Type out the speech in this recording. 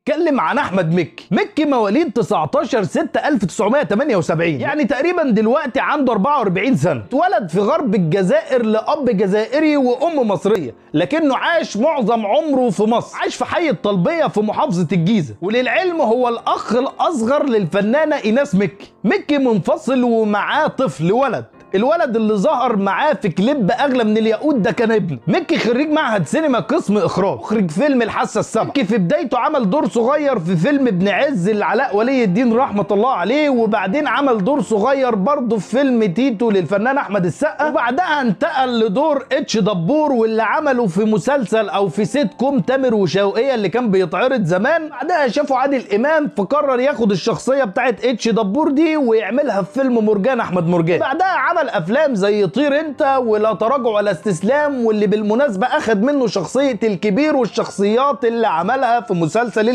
اتكلم عن احمد مكي. مكي مواليد 19/6/1978، يعني تقريبا دلوقتي عنده 44 سنه. اتولد في غرب الجزائر لاب جزائري وام مصريه، لكنه عاش معظم عمره في مصر. عاش في حي الطلبيه في محافظه الجيزه، وللعلم هو الاخ الاصغر للفنانه ايناس مكي. مكي منفصل ومعاه طفل ولد. الولد اللي ظهر معاه في كليب اغلى من الياقوت ده كان ابنه. مكي خريج معهد سينما قسم اخراج، مخرج فيلم الحاسه السابعه. مكي في بدايته عمل دور صغير في فيلم ابن عز لعلاء ولي الدين رحمه الله عليه، وبعدين عمل دور صغير برضه في فيلم تيتو للفنان احمد السقا، وبعدها انتقل لدور اتش دبور واللي عمله في مسلسل او في سيت كوم تامر وشوقية اللي كان بيتعرض زمان. بعدها شافوا عادل امام فقرر ياخد الشخصيه بتاعت اتش دبور دي ويعملها في فيلم مرجان احمد مرجان. بعدها عمل افلام زي طير انت ولا تراجع ولا استسلام، واللي بالمناسبه اخد منه شخصيه الكبير والشخصيات اللي عملها في مسلسل